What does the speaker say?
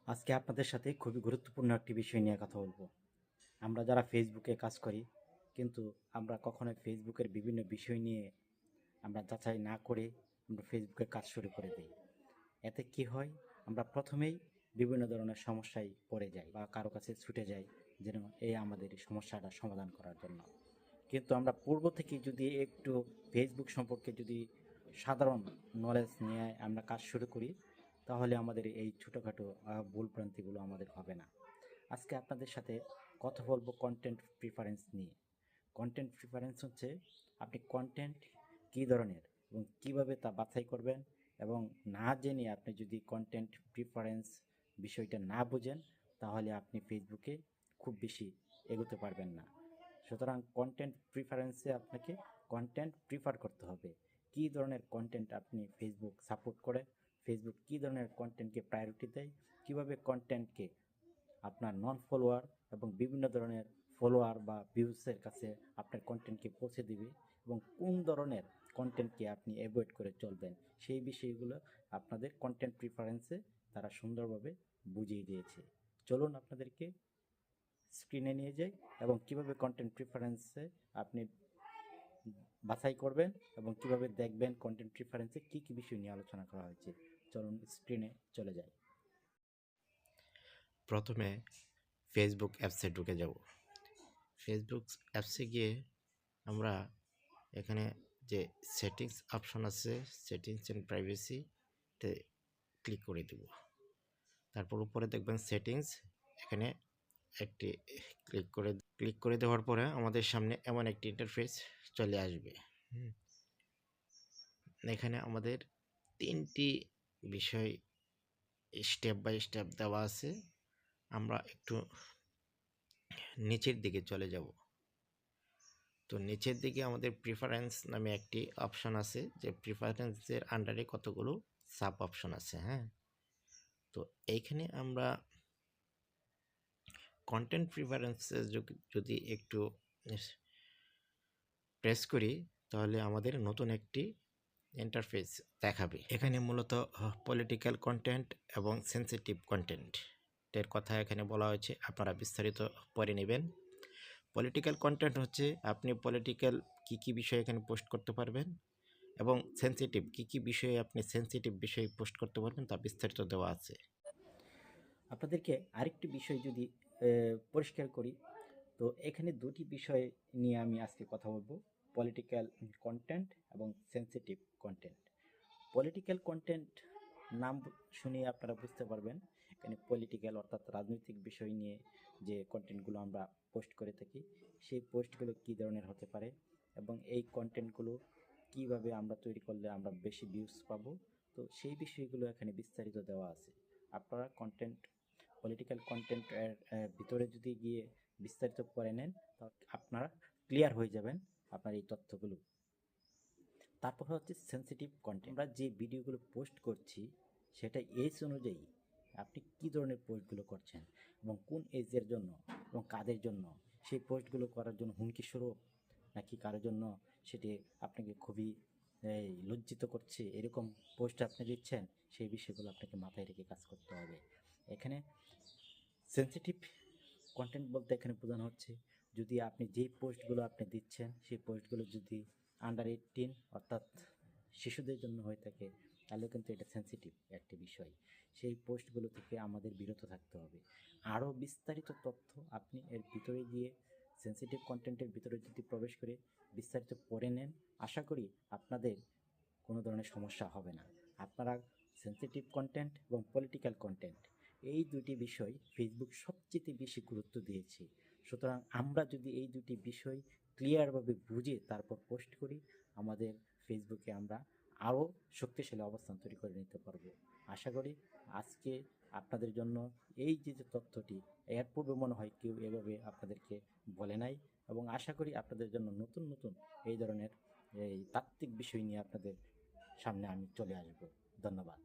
আজকে আপনাদের সাথে খুবই গুরুত্বপূর্ণ একটি বিষয় নিয়ে কথা বলবো। আমরা যারা ফেসবুকে কাজ করি, কিন্তু আমরা কখনোই ফেসবুকের বিভিন্ন বিষয় নিয়ে আমরা যাচাই না করে আমরা ফেসবুকে কাজ শুরু করে দিই। এতে কি হয়? আমরা প্রথমেই বিভিন্ন ধরনের সমস্যায় পড়ে যাই বা কারো কাছে ছুটে যাই যেন আমাদের এই সমস্যাটা সমাধান করার জন্য। কিন্তু আমরা পূর্ব থেকে যদি একটু ফেসবুক সম্পর্কে যদি সাধারণ নলেজ নিয়ে আমরা কাজ শুরু করি, তাহলে আমাদের এই ছোটোখাটো ভুলভ্রান্তিগুলো আমাদের হবে না। আজকে আপনাদের সাথে কথা বলবো কন্টেন্ট প্রিফারেন্স নিয়ে। কন্টেন্ট প্রিফারেন্স হচ্ছে আপনি কন্টেন্ট কী ধরনের এবং কীভাবে তা বাছাই করবেন, এবং না জেনে আপনি যদি কন্টেন্ট প্রিফারেন্স বিষয়টা না বুঝেন, তাহলে আপনি ফেসবুকে খুব বেশি এগোতে পারবেন না। সুতরাং কন্টেন্ট প্রিফারেন্সে আপনাকে কন্টেন্ট প্রিফার করতে হবে। কী ধরনের কন্টেন্ট আপনি ফেসবুক সাপোর্ট করে, ফেসবুক কী ধরনের কন্টেন্টকে প্রায়োরিটি দেয়, কীভাবে কন্টেন্টকে আপনার নন ফলোয়ার এবং বিভিন্ন ধরনের ফলোয়ার বা ভিউসের কাছে আপনার কন্টেন্টকে পৌঁছে দিবে, এবং কোন ধরনের কন্টেন্টকে আপনি অ্যাভয়েড করে চলবেন, সেই বিষয়গুলো আপনাদের কন্টেন্ট প্রিফারেন্সে তারা সুন্দরভাবে বুঝিয়ে দিয়েছে। চলুন আপনাদেরকে স্ক্রিনে নিয়ে যাই এবং কিভাবে কন্টেন্ট প্রিফারেন্সে আপনি বাছাই করবেন এবং কিভাবে দেখবেন কন্টেন্ট প্রিফারেন্সে কী কী বিষয় নিয়ে আলোচনা করা হয়েছে। চলুন স্ক্রিনে চলে যাই। প্রথমে ফেসবুক অ্যাপসে ঢুকে যাব। ফেসবুক অ্যাপসে গিয়ে আমরা এখানে যে সেটিংস অপশন আছে, সেটিংস অ্যান্ড প্রাইভেসিতে ক্লিক করে দেব। তারপর উপরে দেখবেন সেটিংস, এখানে একটি ক্লিক করে দেওয়ার পরে আমাদের সামনে এমন একটি ইন্টারফেস চলে আসবে। এখানে আমাদের 3টি বিষয় স্টেপ বাই স্টেপ দেওয়া আছে। আমরা একটু নিচের দিকে চলে যাব। তো নিচের দিকে আমাদের প্রিফারেন্স নামে একটি অপশন আছে, যে প্রিফারেন্সের আন্ডারে কতগুলো সাব অপশন আছে। হ্যাঁ, তো এইখানে আমরা কন্টেন্ট প্রিফারেন্সেস যদি একটু প্রেস করি, তাহলে আমাদের নতুন একটি ইন্টারফেস দেখাবে। এখানে মূলত পলিটিক্যাল কন্টেন্ট এবং সেন্সিটিভ কন্টেন্ট এর কথা এখানে বলা হয়েছে, আপনারা বিস্তারিত পড়ে নেবেন। পলিটিক্যাল কন্টেন্ট হচ্ছে আপনি পলিটিক্যাল কী কী বিষয়ে এখানে পোস্ট করতে পারবেন, এবং সেন্সিটিভ কী কী বিষয়ে আপনি সেন্সিটিভ বিষয়ে পোস্ট করতে পারবেন তা বিস্তারিত দেওয়া আছে। আপনাদেরকে আরেকটি বিষয় যদি পরিষ্কার করি, তো এখানে দুটি বিষয় নিয়ে আমি আজকে কথা বলবো: পলিটিক্যাল কন্টেন্ট এবং সেন্সিটিভ কন্টেন্ট। পলিটিক্যাল কন্টেন্ট নাম শুনে আপনারা বুঝতে পারবেন, এখানে পলিটিক্যাল অর্থাৎ রাজনৈতিক বিষয় নিয়ে যে কন্টেন্টগুলো আমরা পোস্ট করে থাকি, সেই পোস্টগুলো কী ধরনের হতে পারে এবং এই কন্টেন্টগুলো কীভাবে আমরা তৈরি করলে আমরা বেশি ভিউজ পাবো, তো সেই বিষয়গুলো এখানে বিস্তারিত দেওয়া আছে। আপনারা পলিটিক্যাল কন্টেন্টের ভিতরে যদি গিয়ে বিস্তারিত পড়ে নেন, তাহলে আপনারা ক্লিয়ার হয়ে যাবেন আপনার এই তথ্যগুলো। তারপর হচ্ছে সেন্সিটিভ কন্টেন্ট। আমরা যে ভিডিওগুলো পোস্ট করছি সেটা এজ অনুযায়ী আপনি কী ধরনের পোস্টগুলো করছেন এবং কোন এজের জন্য এবং কাদের জন্য সেই পোস্টগুলো করার জন্য হুমকি স্বরূপ, নাকি কারোর জন্য সেটি আপনাকে খুবই লজ্জিত করছে, এরকম পোস্ট আপনি দিচ্ছেন, সেই বিষয়গুলো আপনাকে মাথায় রেখে কাজ করতে হবে। এখানে সেন্সিটিভ কন্টেন্ট বলতে এখানে বোঝানো হচ্ছে, যদি আপনি যেই পোস্টগুলো আপনি দিচ্ছেন সেই পোস্টগুলো যদি আন্ডার 18 অর্থাৎ শিশুদের জন্য হয়ে থাকে, তাহলে কিন্তু এটা সেন্সিটিভ একটি বিষয়। সেই পোস্টগুলো থেকে আমাদের বিরত থাকতে হবে। আরও বিস্তারিত তথ্য আপনি এর ভিতরে গিয়ে সেন্সিটিভ কন্টেন্টের ভিতরে যদি প্রবেশ করে বিস্তারিত পড়ে নেন, আশা করি আপনাদের কোনো ধরনের সমস্যা হবে না। আপনারা সেন্সিটিভ কন্টেন্ট এবং পলিটিক্যাল কন্টেন্ট, এই দুটি বিষয় ফেসবুক সবচেয়ে বেশি গুরুত্ব দিয়েছে। সুতরাং আমরা যদি এই দুটি বিষয় ক্লিয়ারভাবে বুঝে তারপর পোস্ট করি, আমাদের ফেসবুকে আমরা আরও শক্তিশালী অবস্থান তৈরি করে নিতে পারবো। আশা করি আজকে আপনাদের জন্য এই যে তথ্যটি, এর পূর্বে মনে হয় কেউ এভাবে আপনাদেরকে বলে নাই, এবং আশা করি আপনাদের জন্য নতুন নতুন এই ধরনের এই তাত্ত্বিক বিষয় নিয়ে আপনাদের সামনে আমি চলে আসব। ধন্যবাদ।